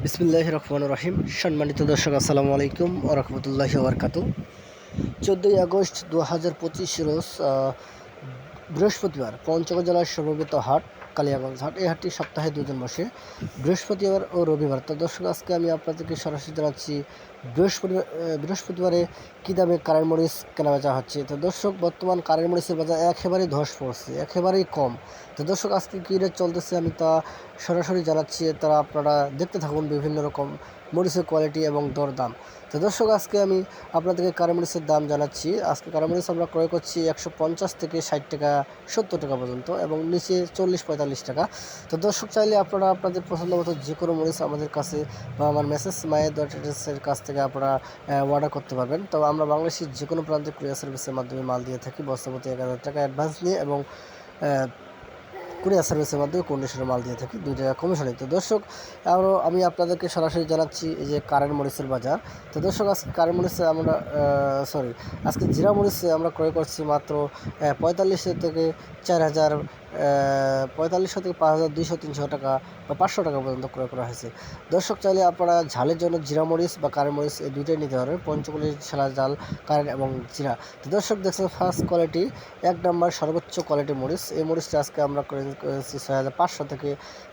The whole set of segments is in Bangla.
বিসমিল্লাহির রহমানির রহিম। সম্মানিত দর্শক, আসসালামু আলাইকুম ওয়া রাহমাতুল্লাহি ওয়া বারাকাতুহু। 14ই আগস্ট 2025 রোজ বৃহস্পতিবার পঞ্চগড় জেলার সর্ববৃহৎ হাট কালিয়াগঞ্জ হাট। এই হাটটি সপ্তাহে 2 দিন বসে, বৃহস্পতিবার ও রবিবার। তো দর্শক, আজকে আমি আপনাদেরকে সরাসরি জানাচ্ছি বৃহস্পতিবারে কী দামে কারেন্ট মরিচ কেনাবেচা হচ্ছে। তো দর্শক, বর্তমান কারেন্ট মরিচের বাজার একেবারেই ধস পড়ছে, একেবারেই কম। তো দর্শক, আজকে কী রেট চলতেছে আমি তা সরাসরি জানাচ্ছি, তারা আপনারা দেখতে থাকুন বিভিন্ন রকম মরিচের কোয়ালিটি এবং দরদাম। তো দর্শক, আজকে আমি আপনাদেরকে কাঁচামরিচের দাম জানাচ্ছি। আজকে কাঁচামরিচ আমরা ক্রয় করছি 150 থেকে 60 টাকা 70 টাকা পর্যন্ত, এবং নিচে 40-45 টাকা। তো দর্শক, চাইলে আপনারা আপনাদের পছন্দ মতো যে কোনো মরিচ আমাদের কাছে বা আমার মেসেজ মায়ের কাছ থেকে আপনারা অর্ডার করতে পারবেন। তো আমরা বাংলাদেশের যে কোনো প্রান্তে কুরিয়ার সার্ভিসের মাধ্যমে মাল দিয়ে থাকি, বস্তাপতি 1000 টাকা অ্যাডভান্স নিয়ে, এবং কুরিয়ার সার্ভিসের মাধ্যমে কন্ডিশনের মাল দিয়ে থাকি 2 টাকা কমিশনে। তো দর্শক, আরও আমি আপনাদেরকে সরাসরি জানাচ্ছি এই যে কারেন্ট মরিচের বাজার। তো দর্শক, আজকে কারেন্ট মরিচে আমরা আজকে জিরা মরিচে আমরা ক্রয় করছি মাত্র 45 থেকে 4000, 4500 থেকে 5200-300 টাকা বা 500 টাকা পর্যন্ত ক্রয় করা হয়েছে। দর্শক, চাইলে আপনারা ঝালের জন্য জিরা মরিচ বা কারেন্ট মরিচ এই দুইটাই নিতে পারবেন, পঞ্চকুলের সেরা জাল কারেন্ট এবং জিরা। তো দর্শক, দেখছেন ফার্স্ট কোয়ালিটি 1 নম্বর সর্বোচ্চ কোয়ালিটি মরিচ। এই মরিচটা আজকে আমরা করেছি 6500 থেকে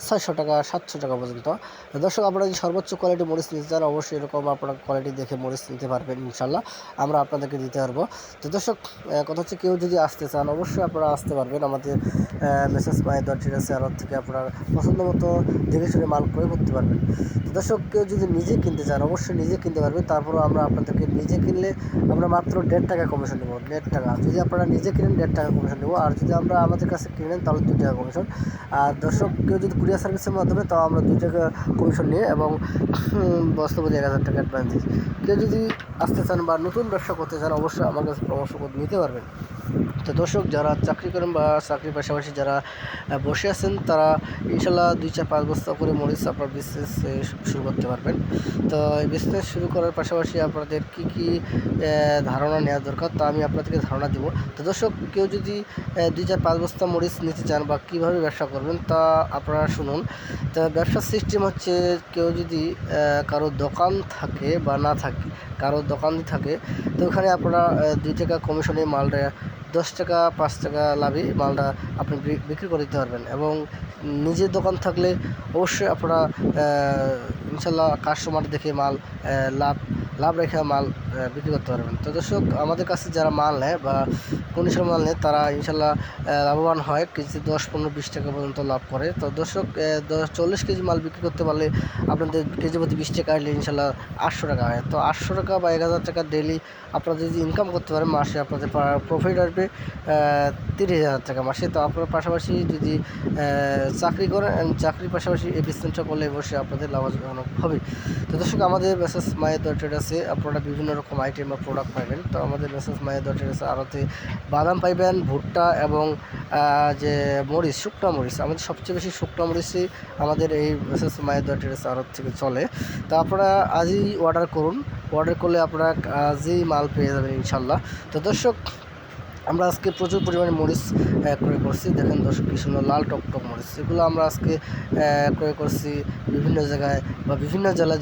600 টাকা 700 টাকা পর্যন্ত। তো দর্শক, আপনারা যদি সর্বোচ্চ কোয়ালিটি মরিচ নিতে চান, অবশ্যই এরকম আপনারা কোয়ালিটি দেখে মরিচ নিতে পারবেন, ইনশাল্লাহ আমরা আপনাদেরকে দিতে পারবো। তো দর্শক, কথা হচ্ছে, কেউ যদি আসতে চান অবশ্যই আপনারা আসতে পারবেন আমাদের মেসেজ মায়ের আড়ত থেকে আপনারা পছন্দ মতো দেখে শুনে মাল ক্রয় করতে পারবেন। তো দর্শক, কেউ যদি নিজে কিনতে চান অবশ্যই নিজে কিনতে পারবেন। তারপরেও আমরা আপনাদেরকে নিজে কিনলে আমরা মাত্র 1.5 টাকা কমিশন নেব, 1.5 টাকা। যদি আপনারা নিজে কিনেন 1.5 টাকা কমিশন নেব, আর যদি আমরা আমাদের কাছে কিনেন তাহলে 2 টাকা কমিশন। আর দর্শক, কেউ যদি কুরিয়ার সার্ভিসের মাধ্যমে, তাও আমরা 2 টাকা কমিশন নিয়ে এবং বস্তাপতি 1000 টাকা অ্যাডভান্স দিই। কেউ যদি আসতে চান বা নতুন ব্যবসা করতে চান অবশ্যই আমার কাছে পরামর্শ করে নিতে পারবেন। তো দর্শক, যারা চাকরি করেন বা চাকরির পাশাপাশি যারা বসে আছেন, তারা ইনশাল্লাহ 2-4-5 বস্তা করে মরিচ আপনার বিজনেস শুরু করতে পারবেন। তো এই বিজনেস শুরু করার পাশাপাশি আপনাদের কী কী ধারণা নেওয়া দরকার তা আমি আপনাদেরকে ধারণা দেব। তো দর্শক, কেউ যদি 2-4-5 বস্তা মরিচ নিতে চান বা কীভাবে ব্যবসা করবেন তা আপনারা শুনুন। তো ব্যবসার সিস্টেম হচ্ছে, কেউ যদি কারো দোকান থাকে বা না থাকে, কারো দোকান থাকে, তো ওখানে আপনারা 2 টাকা কমিশনে মালটা 10 টাকা 5 টাকা লাভে মালটা আপনি বিক্রি করে দিতে পারবেন। এবং নিজের দোকান থাকলে অবশ্যই আপনারা ইনশাল্লাহ কাস্টমার দেখে মাল লাভ রেখে মাল বিক্রি করতে পারবেন। তো দর্শক, আমাদের কাছে যারা মাল নেয় বা কন্ডিশন মাল নেয় তারা ইনশাল্লাহ লাভবান হয়, কেজি 10-15-20 টাকা পর্যন্ত লাভ করে। তো দর্শক, 40 কেজি মাল বিক্রি করতে পারলে আপনাদের কেজি প্রতি 20 টাকা আসলে ইনশাল্লাহ 800 টাকা হয়। তো 800 টাকা বা 1000 টাকা ডেলি আপনারা যদি ইনকাম করতে পারেন, মাসে আপনাদের প্রফিট আসবে 30,000 টাকা মাসে। তো আপনার পাশাপাশি যদি চাকরি করেন, চাকরির পাশাপাশি এই বিজনেসটা করলে অবশ্যই আপনাদের লাভজনক হবে। তো দর্শক, আমাদের মেসেজ মায়ের ট্রেডার্সে আপনারা বিভিন্ন রকম আইটেম বা প্রোডাক্ট পাবেন। তো আমাদের মেসেজ মায়ের ট্রেডার্সে আড়তে বাদাম পাইবেন, ভুট্টা এবং যে মরিচ, শুকনা মরিচ, আমাদের সবচেয়ে বেশি শুকনা মরিচই আমাদের এই মেসেজ মায়ের ট্রেডার্স আড়ত থেকে চলে। তো আপনারা আজই অর্ডার করুন, অর্ডার করলে আপনারা আজই মাল পেয়ে যাবেন ইনশাল্লাহ। তো দর্শক, আমরা আজকে প্রচুর পরিমাণে মরিচ ক্রয় করছি। দেখেন দর্শক, কি সুন্দর লাল টকটক মরিচ, এগুলো আমরা আজকে ক্রয় করছি বিভিন্ন জায়গায় বা বিভিন্ন জেলায়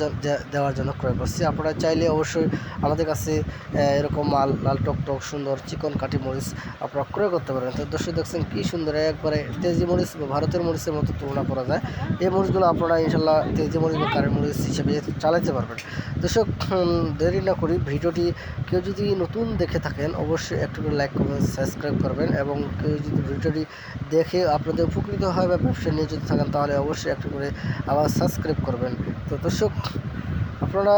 দেওয়ার জন্য ক্রয় করছি। আপনারা চাইলে অবশ্যই আমাদের কাছে এরকম লাল টকটক সুন্দর চিকন কাঠি মরিচ আপনারা ক্রয় করতে পারেন। তো দর্শক, দেখছেন কি সুন্দর, একবারে তেজি মরিচ বা ভারতের মরিচের মতো তুলনা করা যায়। এই মরিচগুলো আপনারা ইনশাল্লাহ তেজি মরিচ বা কারেন্ট মরিচ হিসেবে চালাতে পারবেন। দর্শক, দেরি না করি, ভিডিওটি কেউ যদি নতুন দেখে থাকেন অবশ্যই একটু করে লাইক করবেন, সাবস্ক্রাইব করবেন, এবং কেউ যদি ভিডিওটি দেখে আপনাদের উপকৃত হয় বা ব্যবসা নিয়ে যদি থাকেন তাহলে অবশ্যই একটু করে আবার সাবস্ক্রাইব করবেন। তো দর্শক, আপনারা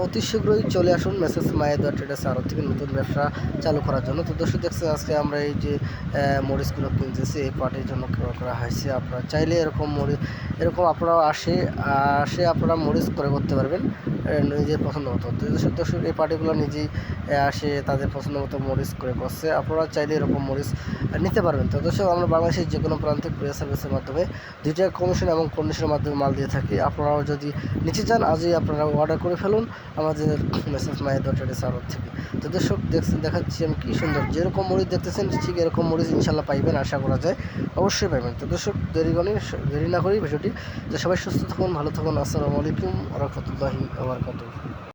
অতি শীঘ্রই চলে আসুন মেসেজ মায়ের ট্রেডার্স আরও থেকে নতুন ব্যবসা চালু করার জন্য। তো দর্শক, দেখছেন আজকে আমরা এই যে মরিচগুলো কিনতেছি, এই পার্টির জন্য ক্রয় করা হয়েছে। আপনারা চাইলে এরকম আপনারা আসে আপনারা মরিচ ক্রয় করতে পারবেন নিজের পছন্দ মতো। দর্শক, এই পার্টিগুলো নিজেই আসে তাদের পছন্দ মতো মরিচ ক্রয় করছে, আপনারা চাইলে এরকম মরিচ নিতে পারবেন। তো দর্শক, আমরা বাংলাদেশের যে কোনো প্রান্তে কুরিয়ার সার্ভিসের মাধ্যমে 2 টাকা কমিশন এবং কন্ডিশনের মাধ্যমে মাল দিয়ে থাকি। আপনারাও যদি নিতে চান আজই আপনারা অর্ডার করে ফেলুন আমাদের মেসেজ my.trade থেকে। তো দর্শক দেখাচ্ছি আমি কী সুন্দর, যেরকম মরিচ দেখতেছেন ঠিক এরকম মরিচ ইনশাল্লাহ পাইবেন, আশা করা যায় অবশ্যই পাইবেন। তো দর্শক দেরি না করি ভিডিওটি, তো সবাই সুস্থ থাকুন, ভালো থাকুন। আসসালামু আলাইকুম ওয়া রাহমাতুল্লাহি ওয়া বারাকাতুহু।